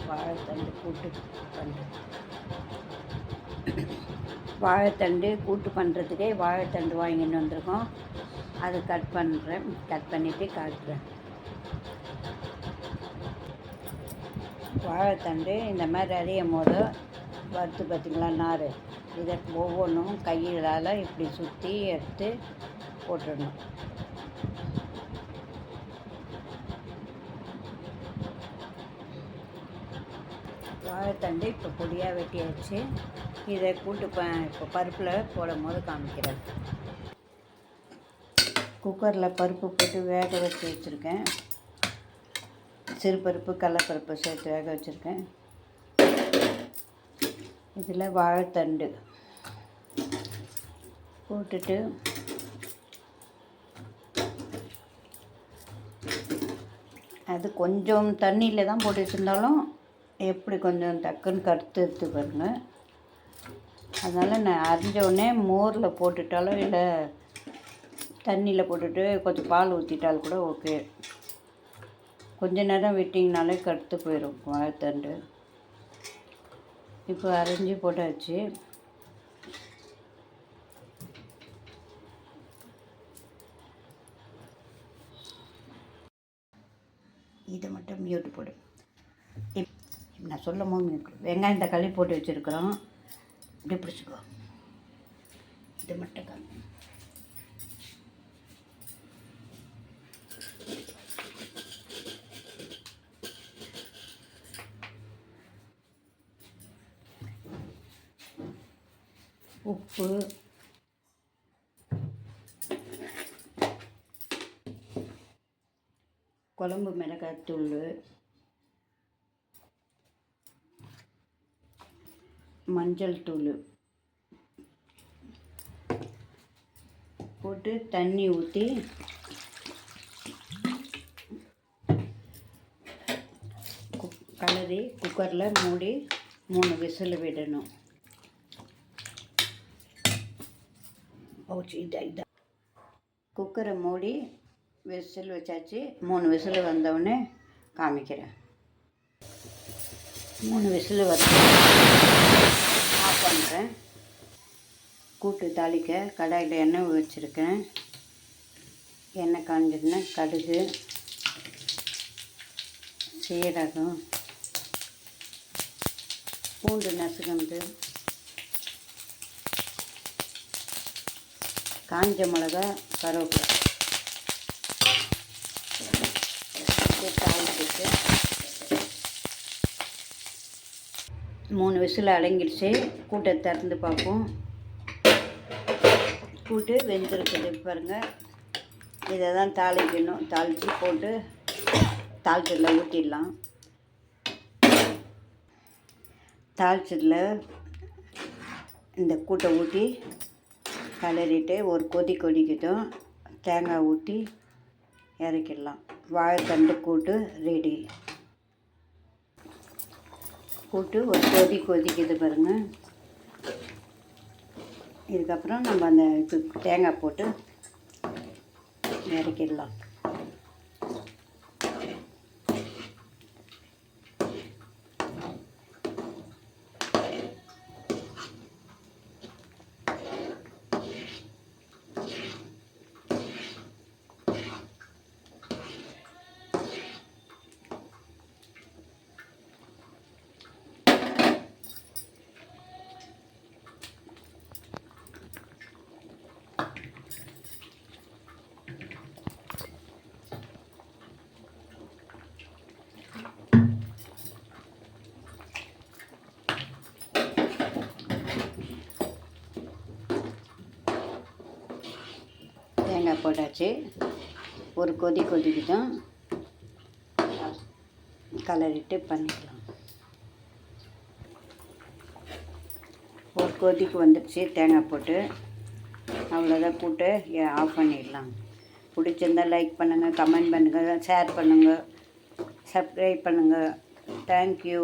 வாழைத்தண்டு கூட்டு பண்ணுறேன். வாழைத்தண்டு கூட்டு பண்ணுறதுக்கே வாழைத்தண்டு வாங்கின்னு வந்திருக்கோம். அதை கட் பண்ணிவிட்டு காட்டுறேன். வாழைத்தண்டு இந்த மாதிரி அரியும் போது வறுத்து பார்த்திங்களா நார், இதை ஒவ்வொன்றும் கையிலால் இப்படி சுற்றி எடுத்து போட்டுடணும். வாழைத்தண்டு இப்போ பொடியாக வெட்டியாச்சு. இதை கூட்டு இப்போ பருப்பில் போடும் போது காமிக்கிறேன். குக்கரில் பருப்பு போட்டு வேக வச்சு வச்சுருக்கேன். சிறுபருப்பு கடலைப்பருப்பு சேர்த்து வேக வச்சுருக்கேன். இதில் வாழைத்தண்டு போட்டுட்டு அது கொஞ்சம் தண்ணியில் தான் போட்டு வச்சுருந்தாலும் எப்படி கொஞ்சம் டக்குன்னு கருத்து எடுத்து பாருங்கள். அதனால் நான் அரிஞ்சோடனே மோரில் போட்டுட்டாலும் இல்லை தண்ணியில் போட்டுட்டு கொஞ்சம் பால் ஊற்றிட்டாலும் கூட ஓகே. கொஞ்ச நேரம் விட்டிங்கனாலே கருத்து போயிடும் வாழைத்தண்டு. இப்போ அரிஞ்சு போட்டாச்சு. இதை மட்டும் மியூட் போடு. நான் சொல்லும் போது வெங்காயம் தக்காளி போட்டு வச்சுருக்குறோம். இப்படி பிடிச்சிக்கோ. இது மட்டும் உப்பு, குழம்பு மிளகாய்த்தூள், மஞ்சள் தூள் போட்டு தண்ணி ஊற்றி கலரி குக்கரில் மூடி 3 விசில் விடணும். குக்கரை மூடி விசில் வச்சாச்சு. 3 விசில் வந்தவுடனே காமிக்கிறேன். 3 விசில் வந்து ஆஃப் பண்ணுறேன். கூட்டு தாளிக்க கடாயில் எண்ணெய் வச்சுருக்கேன். எண்ணெய் காஞ்சிதுன்னா கடுகு, சீரகம், பூண்டு நசுக்கந்து, காஞ்ச மிளகா, கருவேப்பிலை தாளிச்சிட்டு 3 விசில் அடங்கிடுச்சு. கூட்டை திறந்து பார்ப்போம். கூட்டு வெந்திருக்குது பாருங்கள். இதை தான் தாளிக்கணும். தாளித்து போட்டு தாளிச்சதில் ஊற்றிடலாம். தாளிச்சதில் இந்த கூட்டை ஊற்றி கலரிட்டு ஒரு கொதிக்கட்டும். தேங்காய் ஊற்றி இறக்கிடலாம். வாழைத்தண்டு கூட்டு ரெடி. கூட்டு ஒரு கொதிக்குது பாருங்கள். இதுக்கப்புறம் நம்ம அந்த தேங்காய் போட்டு இறக்கிடலாம். தேங்காய் போட்டாச்சு. ஒரு கொதிக்குதான் கலரிட்டு பண்ணிக்கலாம். ஒரு கொதிக்கு வந்துடுச்சு தேங்காய் போட்டு. அவ்வளோதான். கூட்டு ஆஃப் பண்ணிடலாம். பிடிச்சிருந்தால் லைக் பண்ணுங்கள், கமெண்ட் பண்ணுங்கள், ஷேர் பண்ணுங்கள், சப்ஸ்கிரைப் பண்ணுங்கள். தேங்க்யூ.